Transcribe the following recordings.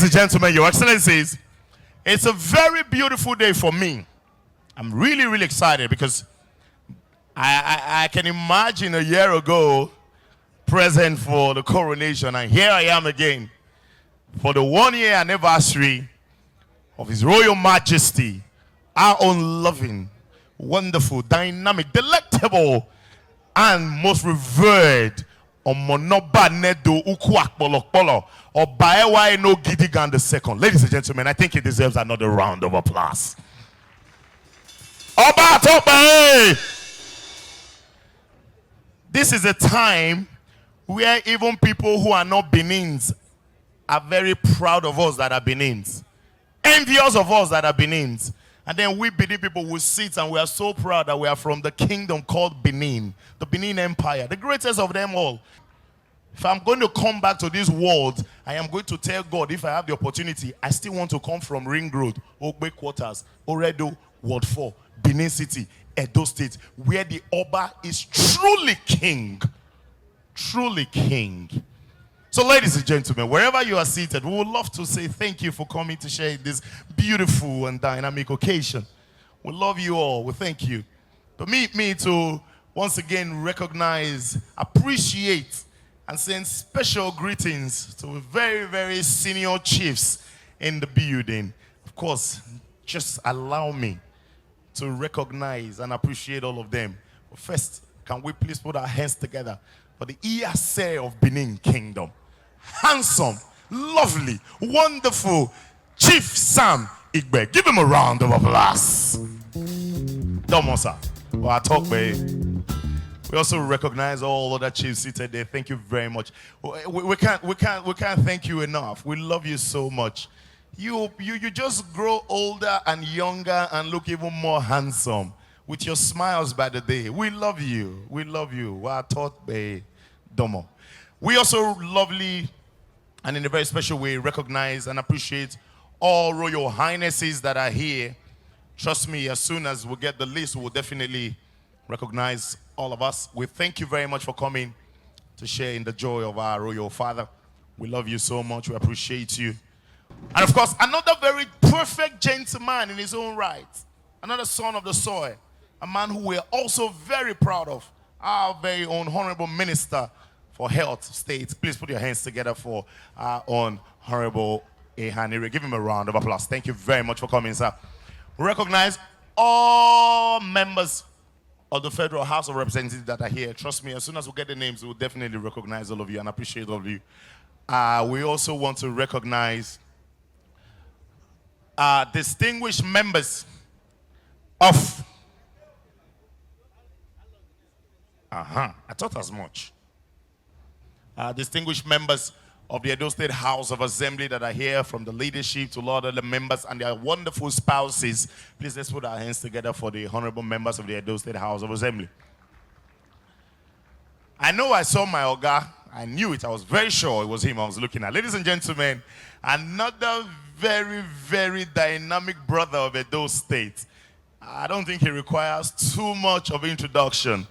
and gentlemen, Your Excellencies, it's a very beautiful day for me. I'm really, really excited because I can imagine a year ago present for the coronation, and here I am again for the 1-year anniversary of His Royal Majesty, our own loving, wonderful, dynamic, delectable, and most revered Omonoba Nedo Ukuak Bolokpolo or Baewa no Gidigan II. Ladies and gentlemen, I think he deserves another round of applause. Oba Tope! This is a time where even people who are not Benins are very proud of us that are Benins, envious of us that are Benins. And then we Benin people will sit and we are so proud that we are from the kingdom called Benin, the Benin Empire, the greatest of them all. If I'm going to come back to this world, I am going to tell God, if I have the opportunity, I still want to come from Ring Road, Ogbe Quarters, Oredo, Ward 4, Benin City, Edo State, where the Oba is truly king. Truly king. So ladies and gentlemen, wherever you are seated, we would love to say thank you for coming to share this beautiful and dynamic occasion. We love you all. We thank you. Permit me to once again recognize, appreciate, and send special greetings to very, very senior chiefs in the building. Of course, just allow me to recognize and appreciate all of them. But first, can we please put our hands together for the Iyase of Benin Kingdom? Handsome, lovely, wonderful Chief Sam Igbe. Give him a round of applause. Domosa. Well, I talk, babe. We also recognize all other chiefs seated there. Thank you very much. We can't thank you enough. We love you so much. You just grow older and younger and look even more handsome with your smiles by the day. We love you. We love you. Well, I talk, babe. Domo. We also lovely and in a very special way recognize and appreciate all Royal Highnesses that are here. Trust me, as soon as we get the list, we'll definitely recognize all of us. We thank you very much for coming to share in the joy of our Royal Father. We love you so much. We appreciate you. And of course, another very perfect gentleman in his own right. Another son of the soil. A man who we're also very proud of. Our very own Honorable Minister for Health State. Please put your hands together for our own Honorable Ehanire. Give him a round of applause. Thank you very much for coming, sir. We recognize all members of the Federal House of Representatives that are here. Trust me, as soon as we get the names, we'll definitely recognize all of you and appreciate all of you. We also want to recognize distinguished members of... I thought as much. Distinguished members of the Edo State House of Assembly that are here, from the leadership to all other members and their wonderful spouses. Please let's put our hands together for the honorable members of the Edo State House of Assembly. I know I saw my Oga. I knew it. I was very sure it was him I was looking at. Ladies and gentlemen, another very, very dynamic brother of Edo State. I don't think he requires too much of introduction.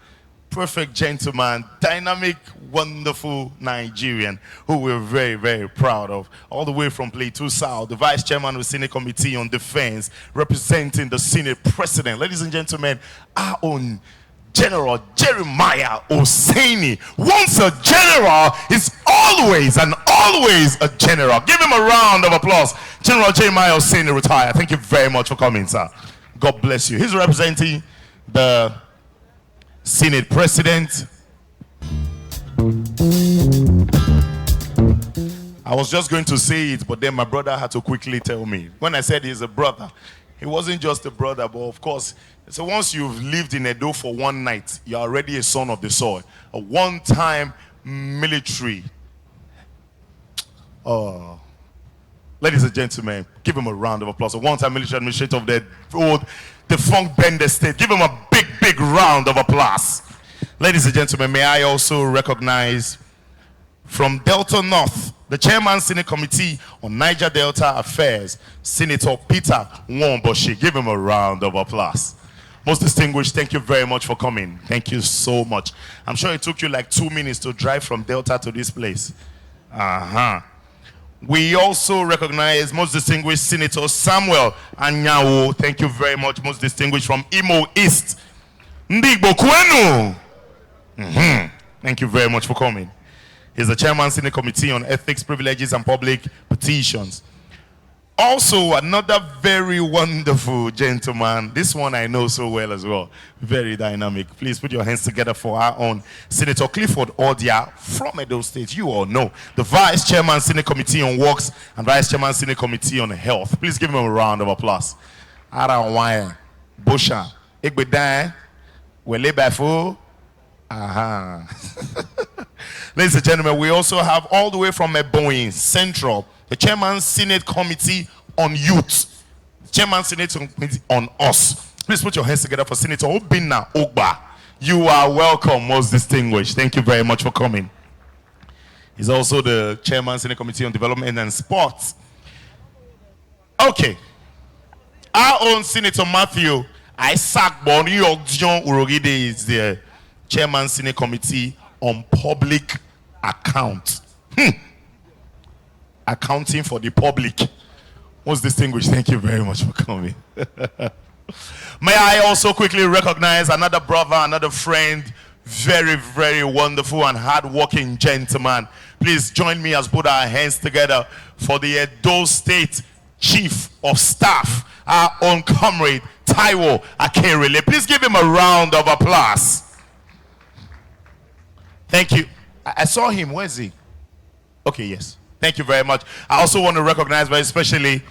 Perfect gentleman, dynamic, wonderful Nigerian who we're very, very proud of. All the way from Plateau South, the Vice Chairman of the Senate Committee on Defense, representing the Senate President. Ladies and gentlemen, our own General Jeremiah Oseni. Once a general is always and always a general. Give him a round of applause. General Jeremiah Oseni retired. Thank you very much for coming, sir. God bless you. He's representing the Senate President. I was just going to say it, but then my brother had to quickly tell me. When I said he's a brother, he wasn't just a brother, but of course, so once you've lived in Edo for one night, you're already a son of the soil. A one-time military. Ladies and gentlemen, give him a round of applause. A one-time military administrator of the old defunct Bender State. Give him a big, big round of applause. Ladies and gentlemen, may I also recognize from Delta North, the Chairman Senate Committee on Niger Delta Affairs, Senator Peter Nwomboshi. Give him a round of applause. Most distinguished, thank you very much for coming. Thank you so much. I'm sure it took you like 2 minutes to drive from Delta to this place. We also recognize most distinguished Senator Samuel Anyawo. Thank you very much, most distinguished from Imo East. Ndigbo Kwenu. Thank you very much for coming. He's the chairman Senate Committee on Ethics, Privileges, and Public Petitions. Also, another very wonderful gentleman. This one I know so well as well. Very dynamic. Please put your hands together for our own Senator Clifford Odia from Edo State. You all know. The Vice Chairman, Senate Committee on Works and Vice Chairman, Senate Committee on Health. Please give him a round of applause. Arawaya, Busha, Igbedan, Wele Bafo. Aha. Ladies and gentlemen, we also have all the way from Eboyin Central, the Chairman Senate Committee on Youth, Chairman Senate Committee on Us. Please put your hands together for Senator Obinna Ogba. You are welcome, most distinguished. Thank you very much for coming. He's also the Chairman Senate Committee on Development and Sports. Okay. Our own Senator Matthew Isaac Boni Ogjon Urogide is the Chairman Senate Committee on Public Account. Accounting for the public. Most distinguished, thank you very much for coming. May I also quickly recognize another brother, another friend, very, very wonderful and hard-working gentleman. Please join me as put our hands together for the Edo State Chief of Staff, our own comrade, Taiwo Akerele. Please give him a round of applause. Thank you. I saw him. Where is he? Okay, yes. Thank you very much. I also want to recognize very especially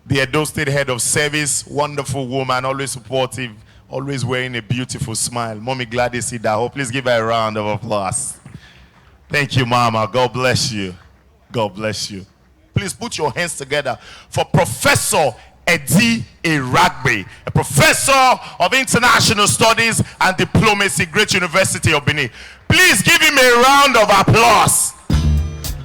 the Edo State Head of Service, wonderful woman, always supportive, always wearing a beautiful smile. Mommy Gladys Idaho. Please give her a round of applause. Thank you, Mama. God bless you. God bless you. Please put your hands together for Professor Eddie Iragbe, a professor of international studies and diplomacy, Great University of Benin. Please give him a round of applause.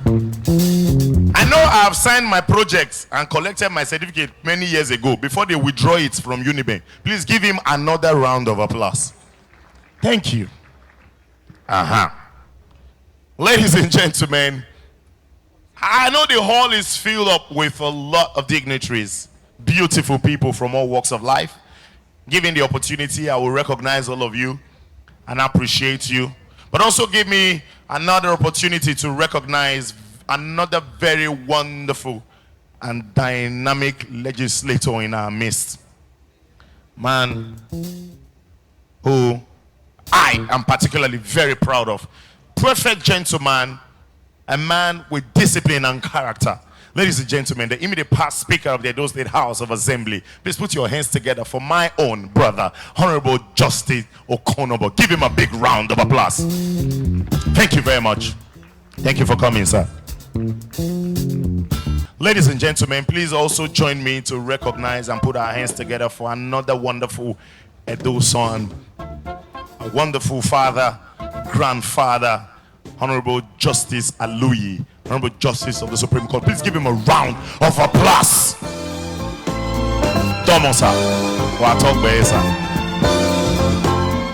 I know I have signed my projects and collected my certificate many years ago before they withdraw it from Unibank. Please give him another round of applause. Thank you. Ladies and gentlemen, I know the hall is filled up with a lot of dignitaries, beautiful people from all walks of life. Given the opportunity, I will recognize all of you and appreciate you. But also give me another opportunity to recognize another very wonderful and dynamic legislator in our midst. Man who I am particularly very proud of. Perfect gentleman, a man with discipline and character. Ladies and gentlemen, the immediate past Speaker of the Edo State House of Assembly, please put your hands together for my own brother, Honorable Justice Okonobo. Give him a big round of applause. Thank you very much. Thank you for coming, sir. Ladies and gentlemen, please also join me to recognize and put our hands together for another wonderful Edo son, a wonderful father, grandfather, Honorable Justice Aluyi, Honorable Justice of the Supreme Court. Please give him a round of applause.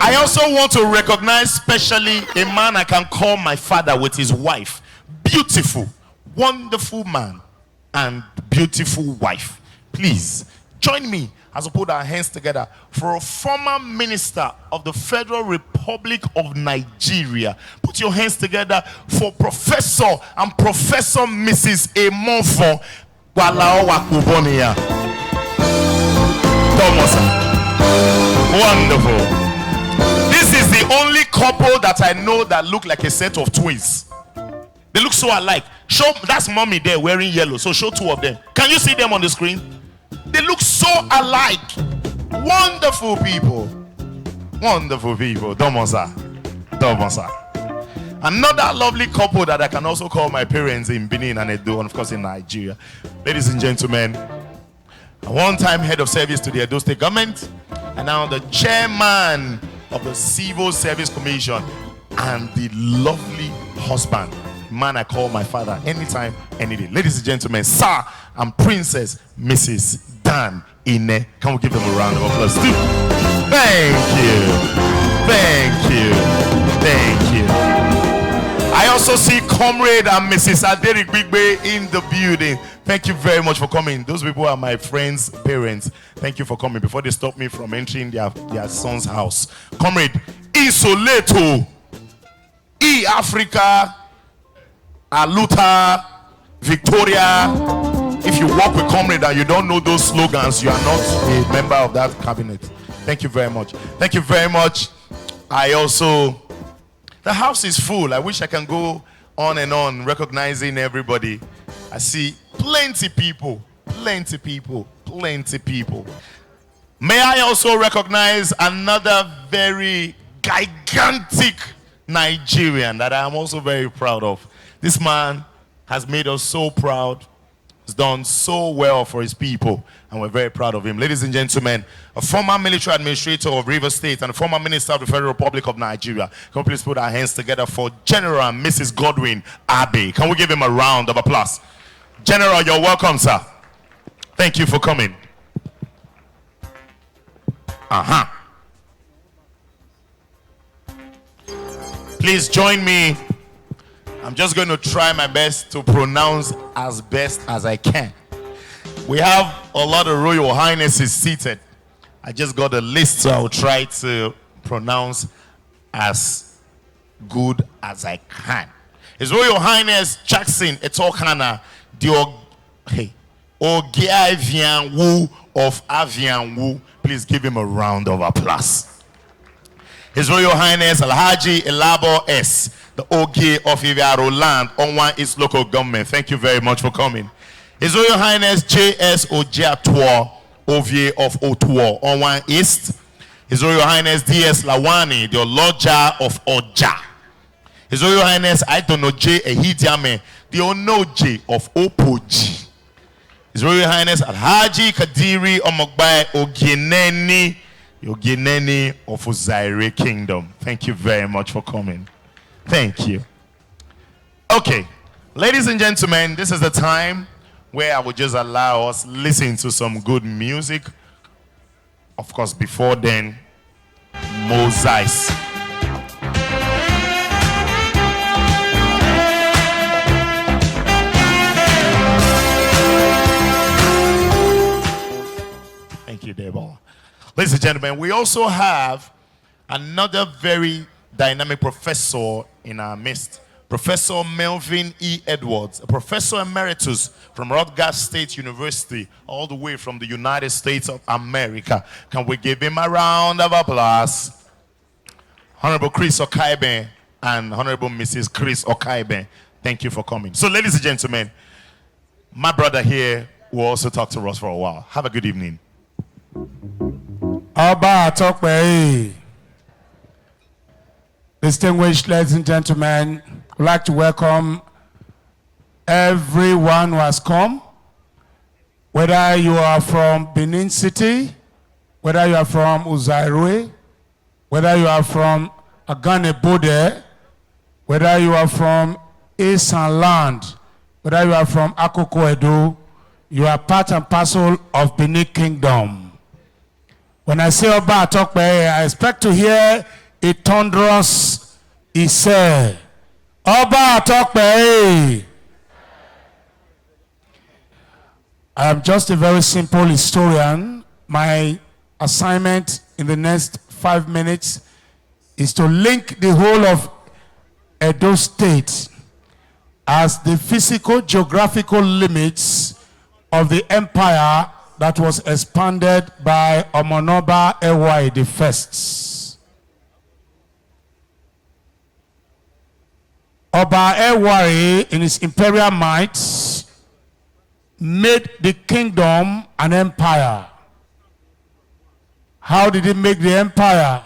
I also want to recognize specially a man I can call my father with his wife. Beautiful, wonderful man and beautiful wife. Please join me as we put our hands together for a former minister of the Federal Republic of Nigeria. Put your hands together for Professor and Professor Mrs. Emofo Walaowa Kubonia. Thomas. Wonderful. This is the only couple that I know that look like a set of twins. They look so alike. Show, that's mommy there wearing yellow. So show two of them. Can you see them on the screen? They look so alike. Wonderful people. Wonderful people. Domosa. Domosa. Another lovely couple that I can also call my parents in Benin and Edo, and of course in Nigeria. Ladies and gentlemen, a one-time head of service to the Edo State government, and now the chairman of the Civil Service Commission, and the lovely husband, man I call my father anytime, any day. Ladies and gentlemen, Sir and Princess Mrs. Dan Ine. Can we give them a round of applause? Thank you. Thank you. Thank you. I also also see Comrade and Mrs. Aderik Bigbe in the building. Thank you very much for coming. Those people are my friends' parents. Thank you for coming before they stop me from entering their son's house. Comrade Isoleto, E Africa, Aluta, Victoria. If you work with Comrade and you don't know those slogans, you are not a member of that cabinet. Thank you very much. Thank you very much. The house is full. I wish I can go on and on recognizing everybody. I see plenty people. May I also recognize another very gigantic Nigerian that I am also very proud of. This man has made us so proud. He's done so well for his people, and we're very proud of him. Ladies and gentlemen, a former military administrator of Rivers State and a former minister of the Federal Republic of Nigeria. Can we please put our hands together for General and Mrs. Godwin Abbey? Can we give him a round of applause? General, you're welcome, sir. Thank you for coming. Please join me. I'm just going to try my best to pronounce as best as I can. We have a lot of Royal Highnesses seated. I just got a list, so I'll try to pronounce as good as I can. His Royal Highness Jackson Etokana Ogiavian of Avian. Please give him a round of applause. His Royal Highness Alhaji Elabo S, the Ogie of Iviaro Land, Onwan East Local Government. Thank you very much for coming. His Royal Highness J.S. Ojiatwo, Ovie of Otuo, Onwan East. His Royal Highness D.S. Lawani, the Oloja of Oja. His Royal Highness Aidonoje Ehidiame, the Onoje of Opoji. His Royal Highness Alhaji Kadiri Omogbai Ogieneni, Yogineni of Zaire Kingdom. Thank you very much for coming. Thank you. Okay, ladies and gentlemen, this is the time where I will just allow us listen to some good music. Of course, before then, Moses. Thank you, Debo. Ladies and gentlemen, we also have another very dynamic professor in our midst, Professor Melvin E. Edwards, a professor emeritus from Rutgers State University, all the way from the United States of America. Can we give him a round of applause? Honorable Chris Okaibe and Honorable Mrs. Chris Okaibe, thank you for coming. So, ladies and gentlemen, my brother here will also talk to us for a while. Have a good evening. Oba of Benin. Distinguished ladies and gentlemen, I'd like to welcome everyone who has come, whether you are from Benin City, whether you are from Uzairue, whether you are from Agane Bode, whether you are from Eastern Land, whether you are from Akoko Edo, you are part and parcel of Benin Kingdom. When I say Oba of Benin, I expect to hear a thunderous Ise. Oba of Benin. I am just a very simple historian. My assignment in the next 5 minutes is to link the whole of Edo State as the physical geographical limits of the empire that was expanded by Omonoba Ewai the First. Oba Ewai, in his imperial might, made the kingdom an empire. How did he make the empire?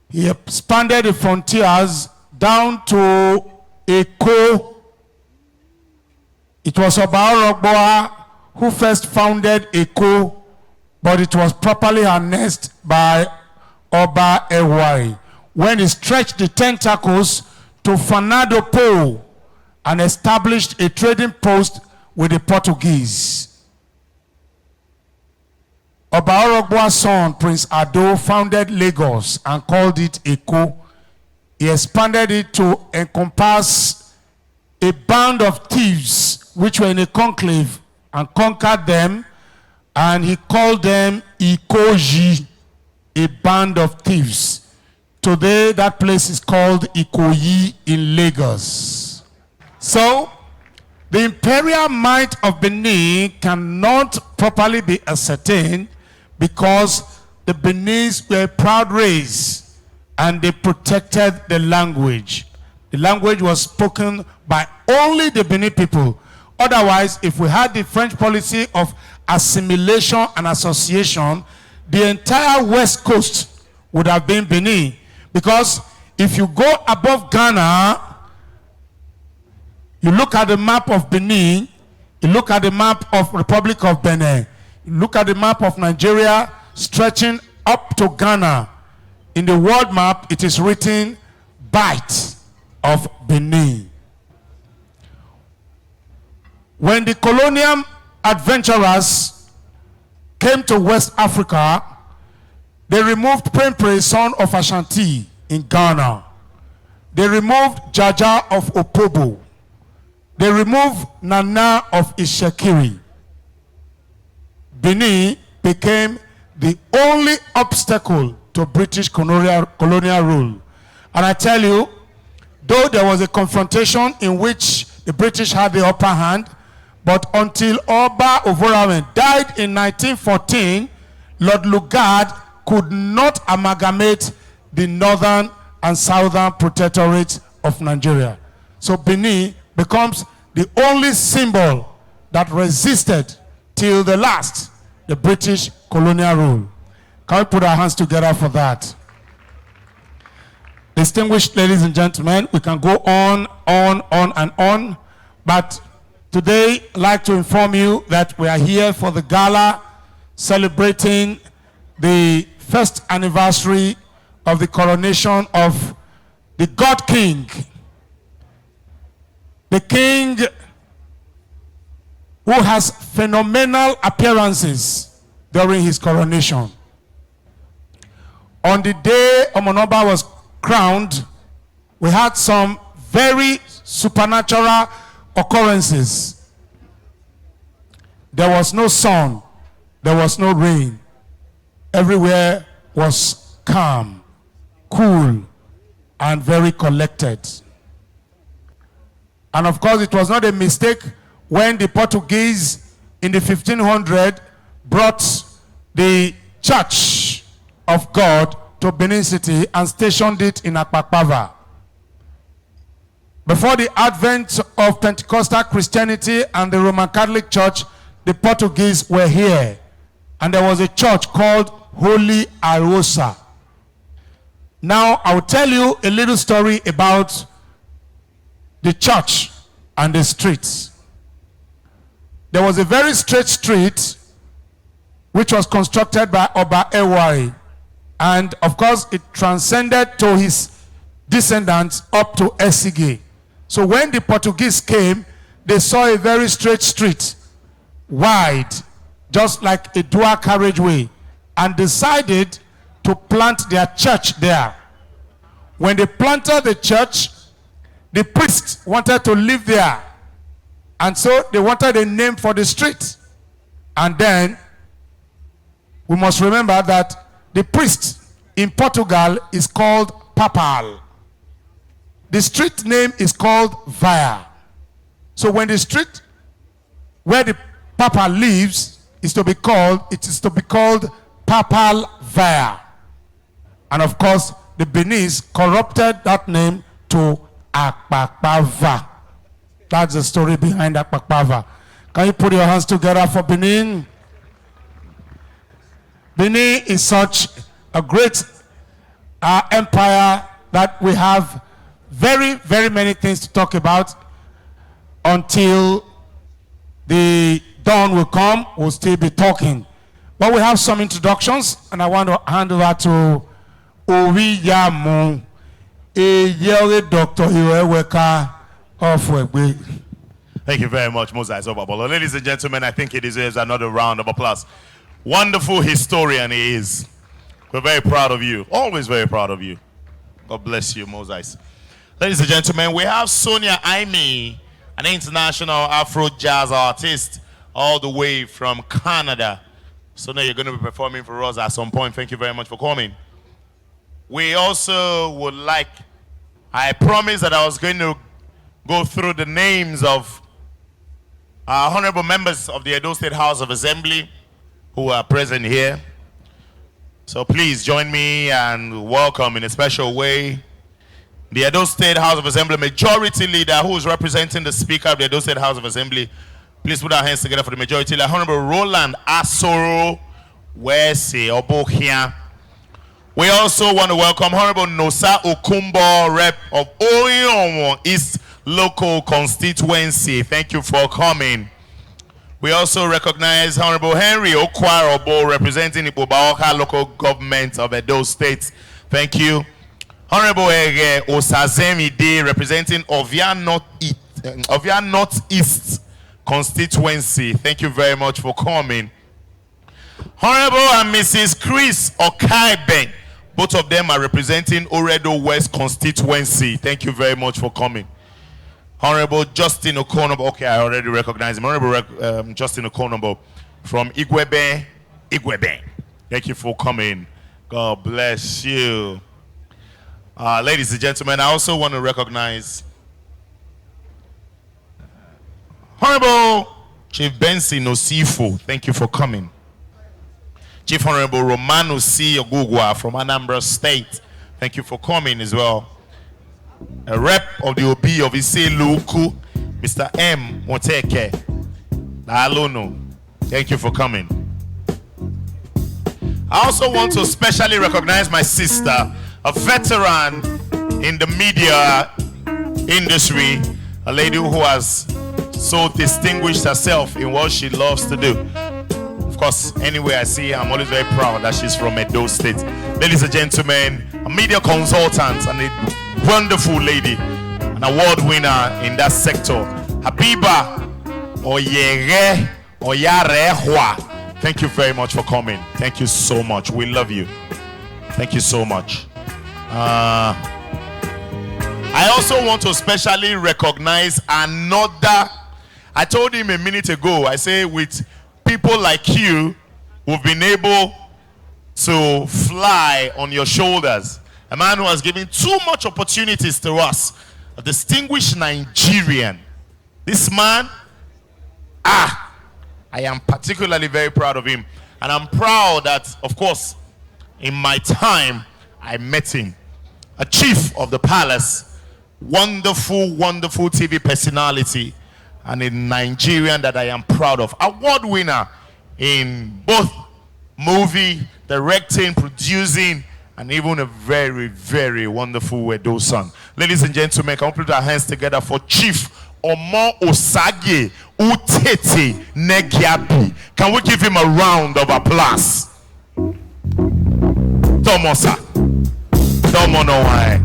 He expanded the frontiers down to Eko. It was Oba Orogboa who first founded Eko, but it was properly harnessed by Oba Ewai when he stretched the tentacles to Fanado Po and established a trading post with the Portuguese. Oba Orogboa's son, Prince Ado, founded Lagos and called it Eko. He expanded it to encompass a band of thieves which were in a conclave and conquered them, and he called them Ikoji, a band of thieves. Today, that place is called Ikoyi in Lagos. So, the imperial might of Benin cannot properly be ascertained because the Beninese were a proud race and they protected the language. The language was spoken by only the Benin people. Otherwise, if we had the French policy of assimilation and association, the entire West Coast would have been Benin. Because if you go above Ghana, you look at the map of Benin, you look at the map of Republic of Benin, you look at the map of Nigeria stretching up to Ghana. In the world map, it is written Bight of Benin. When the colonial adventurers came to West Africa, they removed Prempeh, son of Ashanti, in Ghana. They removed Jaja of Opobo. They removed Nana of Ishekiri. Benin became the only obstacle to British colonial rule. And I tell you, though there was a confrontation in which the British had the upper hand, but until Oba of Benin died in 1914, Lord Lugard could not amalgamate the northern and southern protectorates of Nigeria. So Benin becomes the only symbol that resisted till the last the British colonial rule. Can we put our hands together for that? Distinguished ladies and gentlemen, we can go on and on, but today I'd like to inform you that we are here for the gala celebrating the first anniversary of the coronation of the God King. The king who has phenomenal appearances during his coronation. On the day Omonoba was crowned, we had some very supernatural occurrences. There was no sun, there was no rain. Everywhere was calm, cool, and very collected. And of course, it was not a mistake when the Portuguese in the 1500 brought the Church of God to Benin City and stationed it in Akpakpava. Before the advent of Pentecostal Christianity and the Roman Catholic Church, the Portuguese were here. And there was a church called Holy Arosa. Now, I will tell you a little story about the church and the streets. There was a very straight street which was constructed by Oba Ewari. And of course, it transcended to his descendants up to Esige. So when the Portuguese came, they saw a very straight street, wide, just like a dual carriageway, and decided to plant their church there. When they planted the church, the priests wanted to live there. And so they wanted a name for the street. And then we must remember that the priest in Portugal is called Papal. The street name is called Via. So when the street where the Papa lives is to be called, it is to be called Papal Via. And of course, the Beninese corrupted that name to Akpakpava. That's the story behind Akpakpava. Can you put your hands together for Benin? Benin is such a great empire that we have very, very many things to talk about. Until the dawn will come, we'll still be talking. But we have some introductions, and I want to hand over to Owiyamu, Dr. Iweweka of Wegbe. Thank you very much, Moses Obabolo. Ladies and gentlemen, I think he deserves another round of applause. Wonderful historian he is. We're very proud of you. Always very proud of you. God bless you, Moses. Ladies and gentlemen, we have Sonia Aimi an international Afro jazz artist all the way from Canada. So now you're going to be performing for us at some point. Thank you very much for coming. We also would like, I promised that I was going to go through the names of our honorable members of the Edo State House of Assembly who are present here. So please join me and welcome in a special way the Edo State House of Assembly Majority Leader who is representing the Speaker of the Edo State House of Assembly. Please put our hands together for the Majority Leader, Honorable Roland Asoro Wese Obohia. We also want to welcome Honorable Nosa Okumbo, Rep of Oyomo East Local Constituency. Thank you for coming. We also recognize Honorable Henry Okwarobo, representing the Ipobaoka Local Government of Edo State. Thank you. Honorable Ege Osazemi D, representing Ovia Northeast Constituency. Thank you very much for coming. Honorable and Mrs. Chris Okaiben, both of them are representing Oredo West Constituency. Thank you very much for coming. Honorable Justin Okonobo, okay, I already recognize him. Honorable Justin Okonobo from Igwebe. Thank you for coming. God bless you. Ladies and gentlemen, I also want to recognize Honorable Chief Benson Osifo. Thank you for coming. Chief Honorable Romano C. Ogugwa from Anambra State. Thank you for coming as well. A rep of the Obi of Luku, Mr. M. Moteke Dalono. Thank you for coming. I also want to specially recognize my sister, a veteran in the media industry, a lady who has so distinguished herself in what she loves to do. Of course, anywhere I see her, I'm always very proud that she's from Edo State. Ladies and gentlemen, a media consultant and a wonderful lady, an award winner in that sector, Habiba Oyere Oyarehwa. Thank you very much for coming. Thank you so much. We love you. Thank you so much. I also want to specially recognize another. I told him a minute ago, I say with people like you who've been able to fly on your shoulders, a man who has given too much opportunities to us, a distinguished Nigerian. This man, I am particularly very proud of him. And I'm proud that, of course, in my time, I met him. A chief of the palace, wonderful, wonderful TV personality, and a Nigerian that I am proud of. Award winner in both movie, directing, producing, and even a very, very wonderful Edo son. Ladies and gentlemen, can we put our hands together for Chief Omo Osage Utete Negiabi? Can we give him a round of applause? Tomosa. Tomo no why.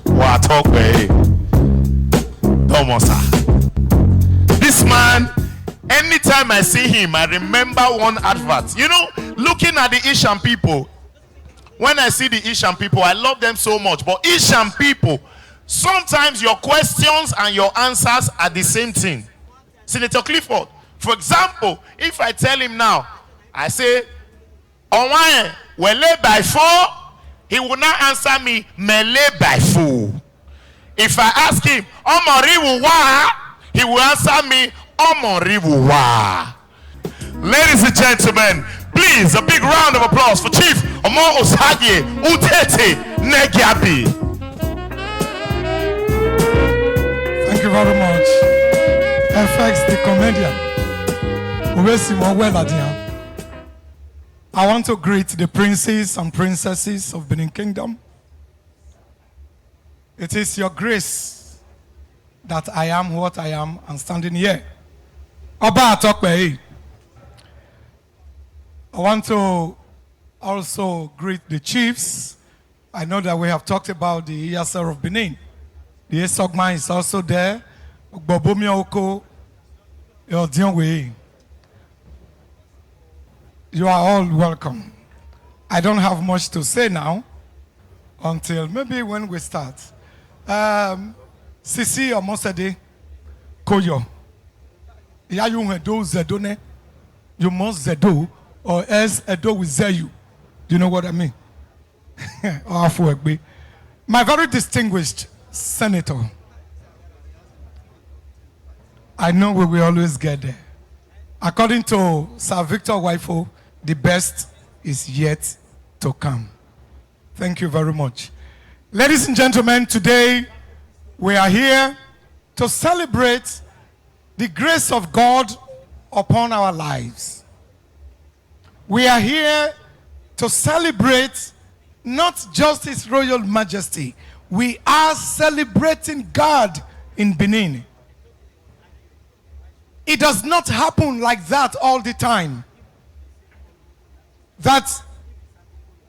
Wa talk way. Tomosa. This man, anytime I see him, I remember one advert. You know, looking at the Ishan people, when I see the Ishan people, I love them so much. But Ishan people, sometimes your questions and your answers are the same thing. Senator Clifford, for example, if I tell him now, I say, Onwaye, wele by 4, he will not answer me, mele by 4. If I ask him, Omoriwu wa, he will answer me, Omoriwu wa. Ladies and gentlemen, please, a big round of applause for Chief Omo Osage Utete Negiabi. Thank you very much. FX the comedian. I want to greet the princes and princesses of Benin Kingdom. It is your grace that I am what I am and standing here. Oba Atokwe. I want to also greet the chiefs. I know that we have talked about the ESR of Benin. The Esogma is also there. Oko, you are all welcome. I don't have much to say now until maybe when we start. Sisi Omosede, Koyo. Yeah, you do Zedone. You must Zedo, or else Edo will Zeyu. Do you know what I mean? My very distinguished senator, I know we will always get there. According to Sir Victor Waifo, the best is yet to come. Thank you very much. Ladies and gentlemen, today we are here to celebrate the grace of God upon our lives. We are here to celebrate not just His Royal Majesty, we are celebrating God in Benin. It does not happen like that all the time. That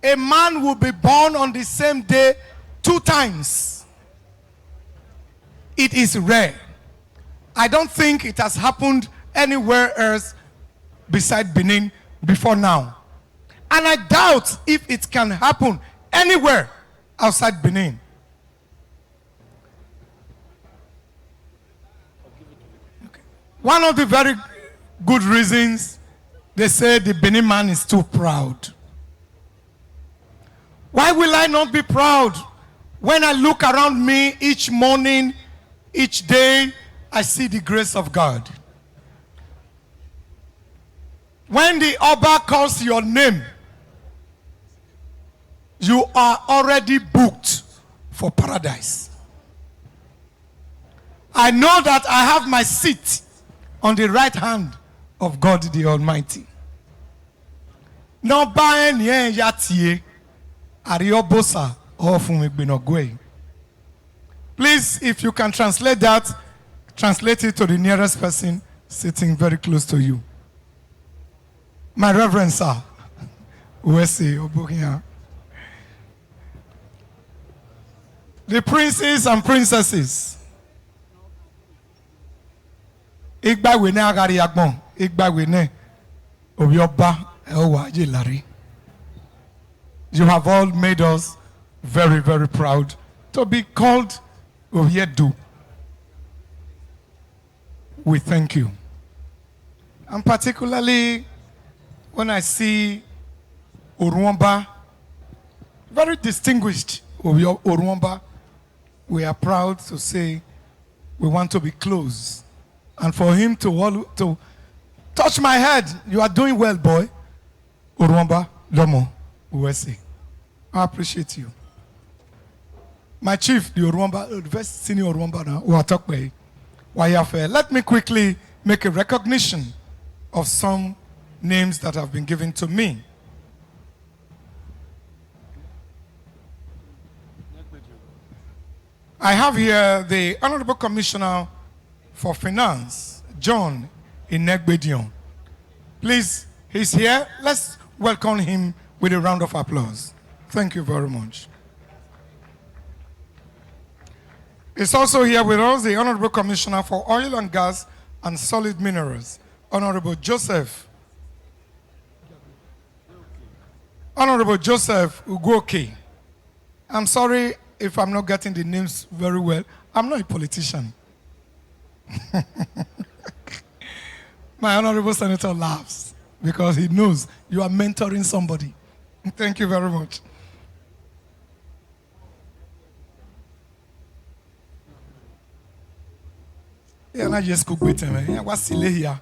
a man will be born on the same day 2 times. It is rare. I don't think it has happened anywhere else beside Benin before now. And I doubt if it can happen anywhere outside Benin. Okay. One of the very good reasons, they say the Benin man is too proud. Why will I not be proud when I look around me each morning, each day, I see the grace of God? When the Oba calls your name, you are already booked for paradise. I know that I have my seat on the right hand of God the Almighty. No baen yen yatie ariobosa ofumigbenogwe. Please, if you can translate that, translate it to the nearest person sitting very close to you. My Reverend Sir, Uwesi Obukia. The princes and princesses. Igba wene agari agbon, igba wene obioba ewa jelari. You have all made us very, very proud to be called Oviedu. We thank you. And particularly when I see Oruomba, very distinguished Oruomba, we are proud to say we want to be close. And for him to touch my head, you are doing well, boy. Oruomba, Lomo, Uwesi. I appreciate you. My chief, the Oruomba, the first senior Oruomba now, who are talking about. Let me quickly make a recognition of some names that have been given to me. I have here the Honorable Commissioner for Finance, John Inegbedion. Please, he's here. Let's welcome him with a round of applause. Thank you very much. It's also here with us the Honorable Commissioner for Oil and Gas and Solid Minerals, Honorable Joseph Ugoke. I'm sorry if I'm not getting the names very well. I'm not a politician. My Honorable Senator laughs because he knows you are mentoring somebody. Thank you very much. Yeah, I just cook with him. Yeah, what's here?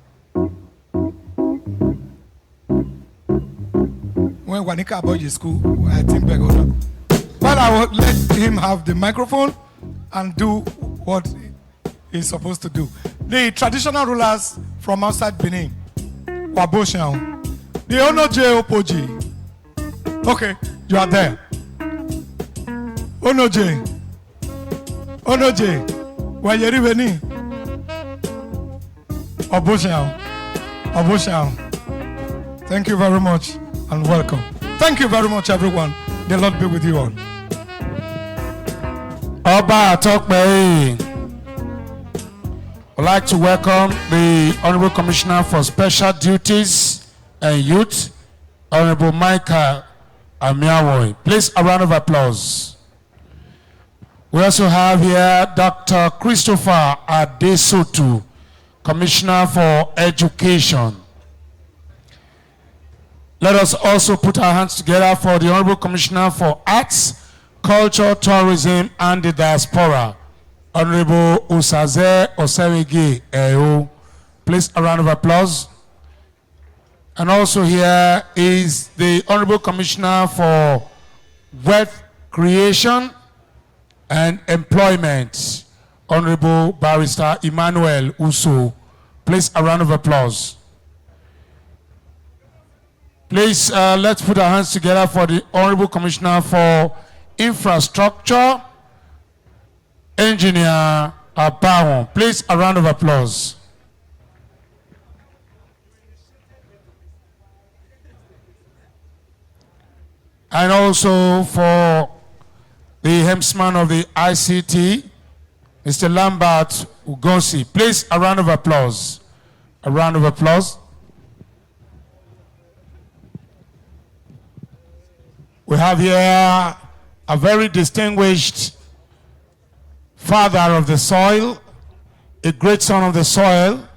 When Wanika about your school, I think we're gonna. But I will let him have the microphone and do what he's supposed to do. The traditional rulers from outside Benin, Waboshan, the Onoje Opoji. Okay, you are there. Onoje, where you Benin? Oboshan. Thank you very much and welcome. Thank you very much, everyone. The Lord be with you all. Oba Atokpe. I'd like to welcome the Honorable Commissioner for Special Duties and Youth, Honorable Micah Amiawoy. Please, a round of applause. We also have here Dr. Christopher Adesotu, Commissioner for Education. Let us also put our hands together for the Honorable Commissioner for Arts, Culture, Tourism, and the Diaspora, Honorable Usaze Osewigi Eo. Please, a round of applause. And also here is the Honorable Commissioner for Wealth Creation and Employment, Honorable Barrister Emmanuel Uso. Please, a round of applause. Please, let's put our hands together for the Honorable Commissioner for Infrastructure, Engineer Abawon. Please, a round of applause. And also for the helmsman of the ICT, Mr. Lambert Ugosi. Please, a round of applause. A round of applause. We have here a very distinguished father of the soil, a great son of the soil,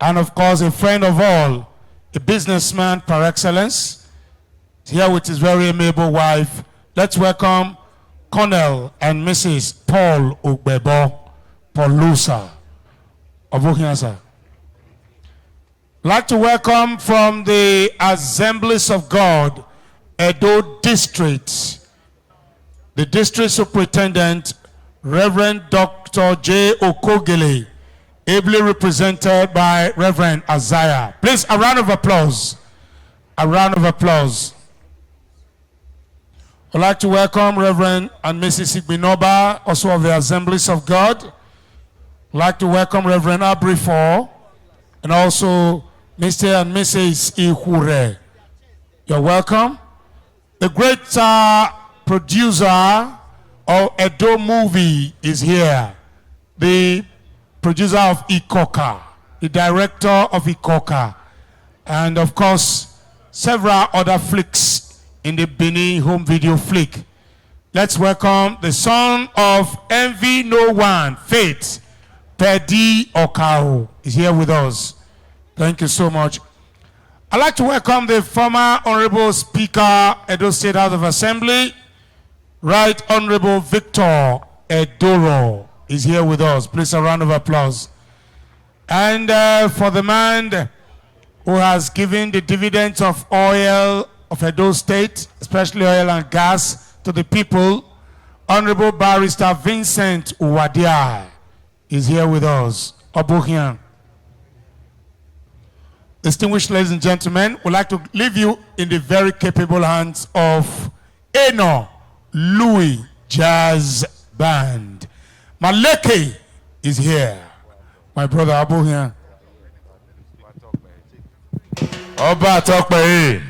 and of course a friend of all, a businessman par excellence, here with his very amiable wife. Let's welcome Colonel and Mrs. Paul Ugbebo Polusa of Ohiansa. I'd like to welcome from the Assemblies of God, Edo District, the District Superintendent, Reverend Dr. J. Okogele, ably represented by Reverend Isaiah. Please, a round of applause. A round of applause. I'd like to welcome Reverend and Mrs. Igbinoba, also of the Assemblies of God. I'd like to welcome Reverend Abrifor, and also Mr. and Mrs. Ihure. You're welcome. The great producer of Edo movie is here. The producer of Ikoka, the director of Ikoka, and of course, several other flicks in the Benin home video flick. Let's welcome the son of Envy No One, Faith, Pedi Okao, is here with us. Thank you so much. I'd like to welcome the former Honorable Speaker, Edo State House of Assembly, Right Honorable Victor Edoro is here with us. Please, a round of applause. And for the man who has given the dividends of oil of Edo State, especially oil and gas, to the people, Honorable Barrister Vincent Uwadia is here with us. Obuhian. Distinguished ladies and gentlemen, we'd like to leave you in the very capable hands of Eno Louis Jazz Band. Maleke is here. My brother Abu here. Oba Tokpe.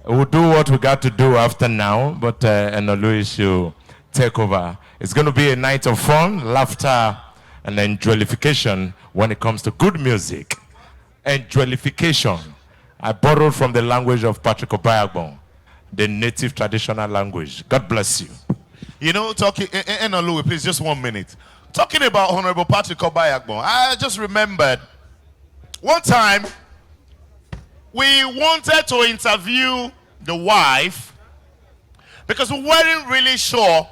We'll do what we got to do after now, but Eno Louis should take over. It's going to be a night of fun, laughter, and enjoyification when it comes to good music. Enjoyification. I borrowed from the language of Patrick Obayagbon, the native traditional language. God bless you. You know, talking, Louis, please, just 1 minute. Talking about Honorable Patrick Obayagbon, I just remembered one time we wanted to interview the wife because we weren't really sure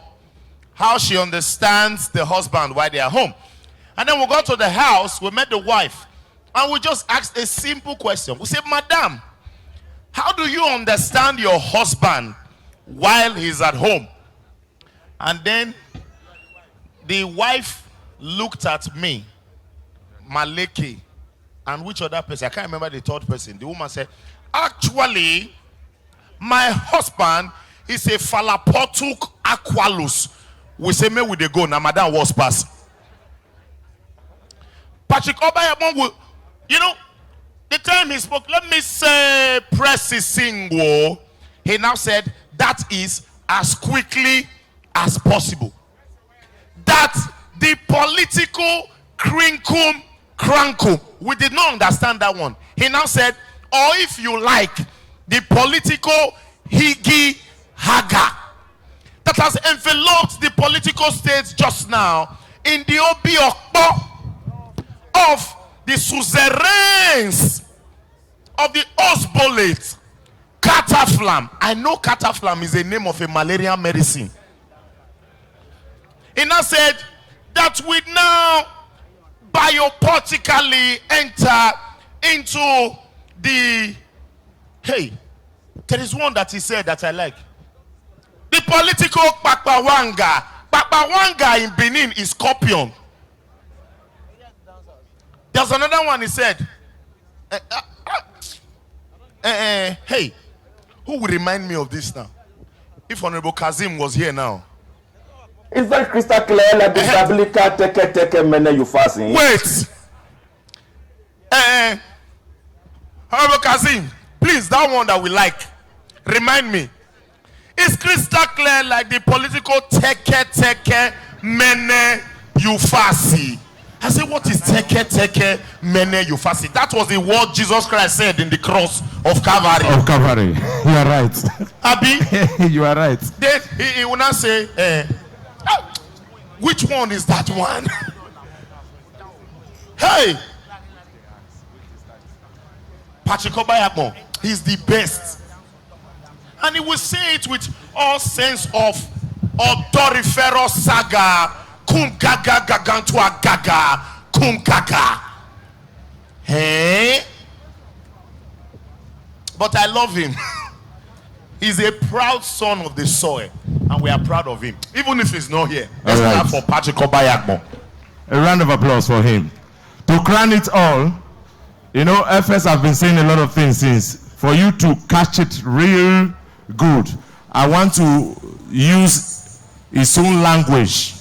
how she understands the husband while they are home. And then we got to the house, we met the wife. And we just asked a simple question. We said, Madam, how do you understand your husband while he's at home? And then the wife looked at me, Maleke, and which other person? I can't remember the third person. The woman said, actually, my husband is a Falapotuk Aqualus. We say, me with the go, now Madam was pass. Patrick Obayagbon will. You know, the time he spoke, let me say, press his single. He now said, that is as quickly as possible. That the political crankum, we did not understand that one. He now said, or if you like, the political higgy haga that has enveloped the political political state just now in the Oba of the suzerains of the Osbolate, Cataflam. I know Cataflam is the name of a malaria medicine. He now said that we now biopolitically enter into the, hey, there is one that he said that I like. The political Pakpawanga. Pakpawanga in Benin is scorpion. There's another one he said. Hey, who will remind me of this now? If Honorable Kazim was here now. It's very crystal clear like the Stabilika teke mene you fasting. Wait. Honorable Kazim, please, that one that we like. Remind me. It's crystal clear like the political teke mene you fasi. I said, what is teke mene you fasi? That was the word Jesus Christ said in the cross of Calvary. Of Calvary. You are right. Abi? You are right. Then he will not say, which one is that one? Hey! Patrick Obayakmo, he's the best. And he will say it with all sense of odoriferous saga. Kum gaga gagantua gaga. Kum gaga. Hey? But I love him. He's a proud son of the soil. And we are proud of him. Even if he's not here. Let's clap for Patrick Obayakmo. A round of applause for him. To crown it all, you know, FS have been saying a lot of things since. For you to catch it real good, I want to use his own language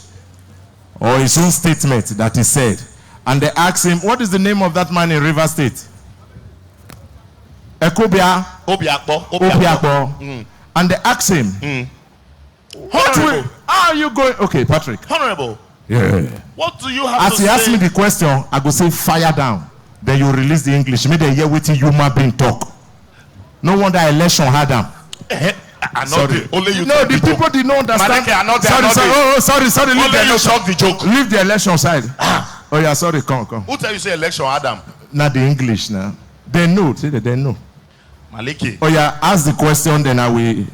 or his own statement that he said. And they asked him, what is the name of that man in River State? Ekobia. Obiakpo. And they asked him, how are you going? Okay, Patrick. Honorable. Yeah. What do you have As to he say? asked me the question, I go say fire down. Then you release the English. Maybe they hear what human being talk. No wonder election had them. Sorry. Only you No, the people did not understand. Sorry. Leave Only you shock the joke. Leave the election side. Oh yeah, sorry. Come. Who tell you say election Adam? Not the English now. They know. See that they know. Maliki. Oh yeah, ask the question. Then I will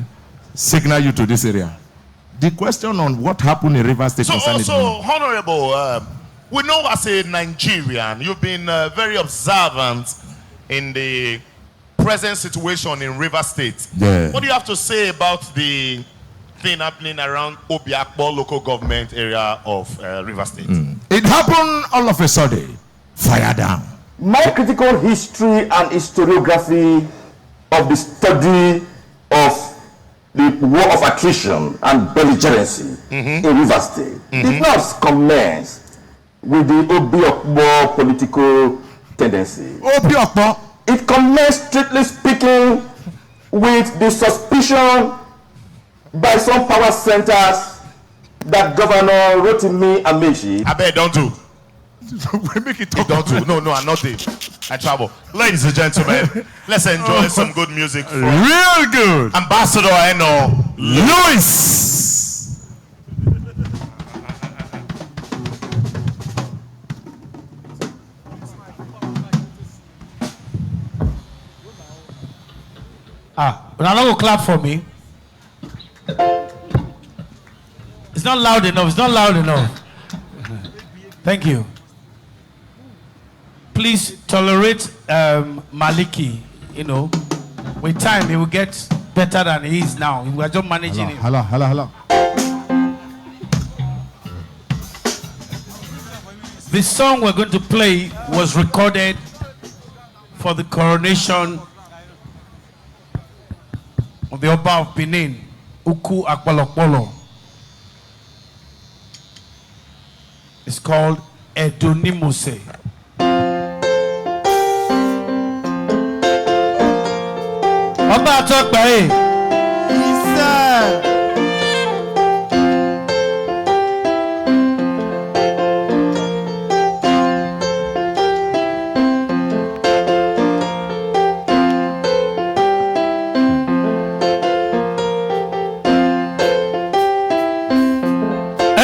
signal you to this area. The question on what happened in River State. So also, Honorable, we know as a Nigerian, you've been very observant in the present situation in River State. Yeah. What do you have to say about the thing happening around Obiakpo local government area of River State? It happened all of a sudden. Fire down. My critical history and historiography of the study of the war of attrition and belligerency in River State did not commence with the Obiakpo political tendency. Obiakpo. It commenced, strictly speaking, with the suspicion by some power centers that Governor Rotimi Amechi. I bet don't do. We make it Don't do. No, I'm not there. I travel. Ladies and gentlemen, let's enjoy some good music from real good. Ambassador Eno Louis. But I'm not gonna clap for me. It's not loud enough. Thank you. Please tolerate Maliki. You know, with time he will get better than he is now. We are just managing him. Hello. The song we're going to play was recorded for the coronation of the Oba of Benin, Uku Akpalokpolo. It's called Edonimose. Oba Atokpe. Yes, sir.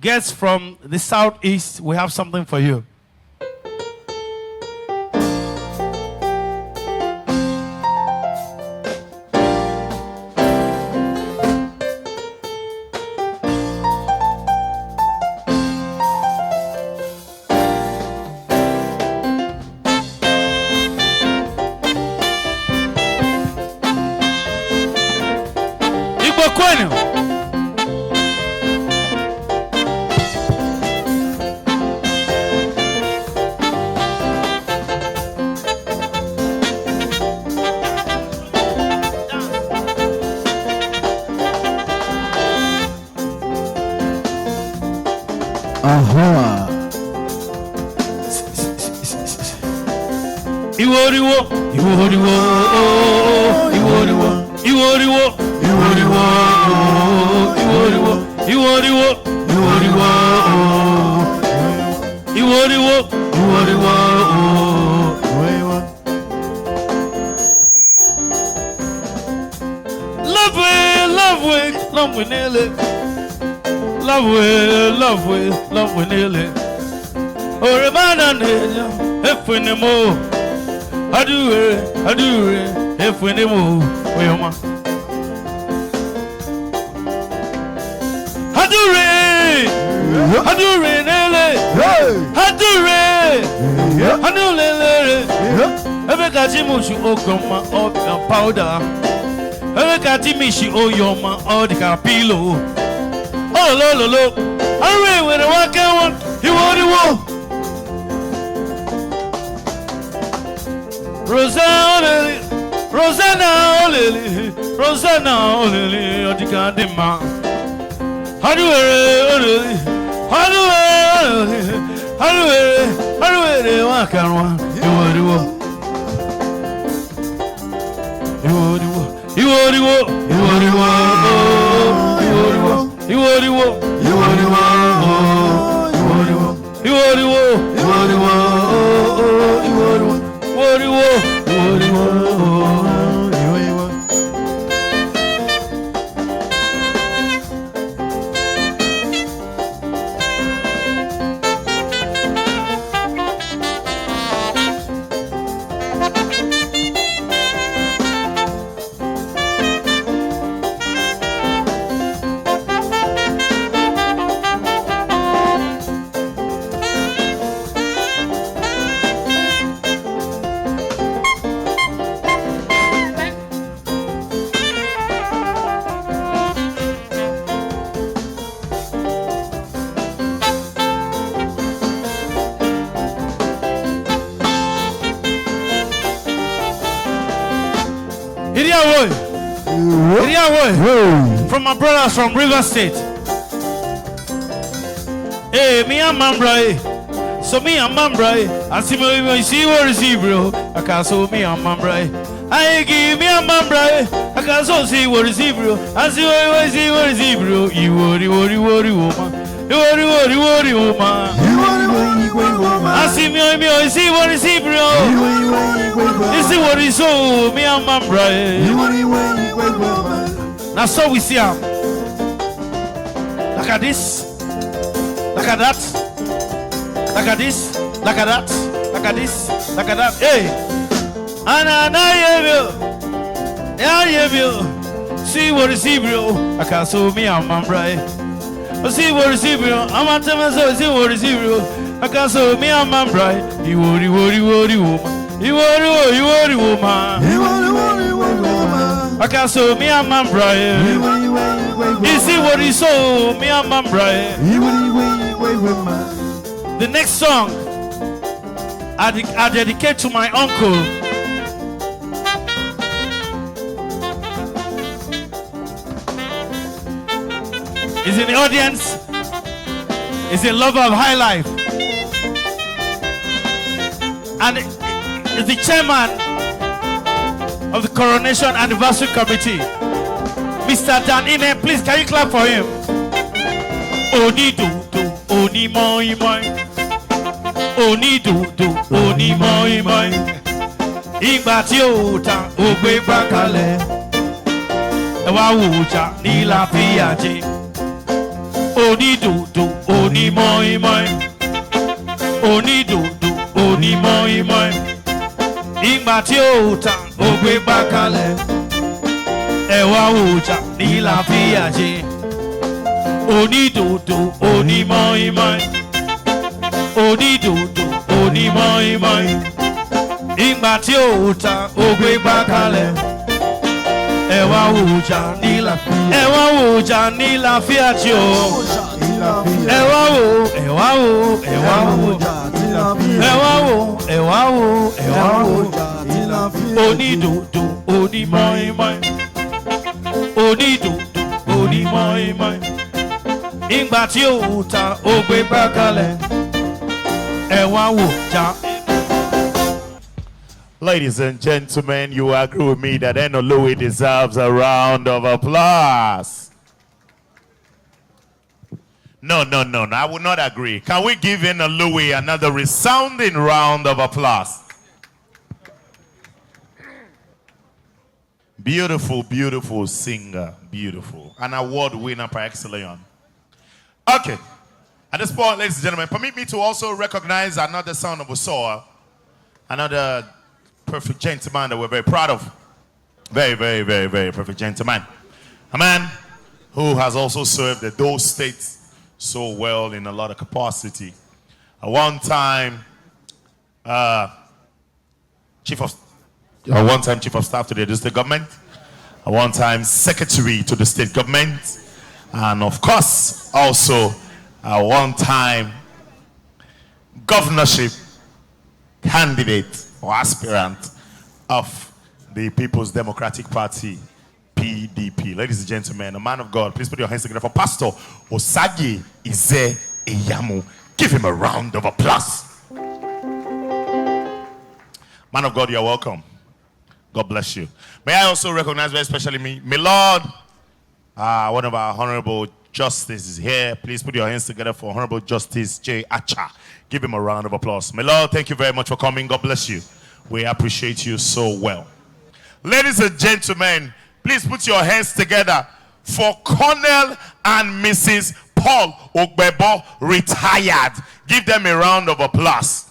guests from the southeast, we have something for you. Love we nearly. Oh, Remana, if we no more. I do it, if we no more. I do it, Nelly. I do it, every Kajimushi Okoma or powder. Every Katimishi Oyoma or the Capillo. Oh, lo. Hurry, when I walk out, you want to walk. Rosanna, or the Gandima. How do you walk out? You want to walk. From my brothers from River State. Hey, me and Mambra. So me and Mambra. I see what is bro. I can't so me and Mambra. I give me and Mambra. I can't so see what is bro. I see what is bro. You worry, woman. You worry, woman. I see me, see what is bro. You see what is so me and Mambra. Now so we see him. Look at this. Look at that. Look at this. Look at that. Look at this. Look at that. Hey. And I hear you. See what is bro. I can't so me and Mambra. See what is bro. I'm not telling you see what is bro. I can't so me and Mambra. You worry, woman. You worry, woman. I can't so me and Mambra. You see what he saw me and Mambra. The next song I dedicate to my uncle. He's in the audience. He's a lover of high life. And is the chairman of the Coronation Anniversary Committee. Mr. Dan Ine, please can you clap for him? Oni do, oni moi. Oni do, oni moi. Igba tí ó ta ó gbé gbàkalẹ̀. Ẹ wá wò ó jà ní láfíà jẹ. onídùúdù onímọ̀-ìmọ̀ onídùúdù onímọ̀-ìmọ̀ ìgbà tí ó ta ó gbé gbá kalẹ̀ ẹ̀wà òòjà ní làáfíà ṣe onídùúdù onímọ̀-ìmọ̀ onídùúdù onímọ̀-ìmọ̀ ìgbà tí ó ta ó gbé gbá kalẹ̀ ẹ̀wà òòjà ní làáfíà ṣe o ẹ̀wà wò onídùúdù onímọ̀-ìmọ̀ onídùúdù onímọ̀-ìmọ̀ ìgbà tí ó ta ó gbé gbá kalẹ̀ ẹ̀wà wò já. Ladies and gentlemen, you agree with me that Eno Louis deserves a round of applause. No, I would not agree. Can we give Eno Louis another resounding round of applause? Beautiful, beautiful singer. Beautiful. An award winner par excellence. Okay. At this point, ladies and gentlemen, permit me to also recognize another son of Usoa, another perfect gentleman that we're very proud of. Very, very, very, very perfect gentleman. A man who has also served the Edo State so well in a lot of capacity. At one time, chief of staff to the Edo State government. At one time, secretary to the state government. And of course, also at one time, governorship candidate or aspirant of the People's Democratic Party, PDP. Ladies and gentlemen, a man of God, please put your hands together for Pastor Osagi Ize Eyamu. Give him a round of applause. Man of God, you're welcome. God bless you. May I also recognize very especially my Lord, one of our honorable justices here. Please put your hands together for Honorable Justice J. Acha. Give him a round of applause. My Lord, thank you very much for coming. God bless you. We appreciate you so well. Ladies and gentlemen, please put your hands together for Colonel and Mrs. Paul Ogbebo, retired. Give them a round of applause.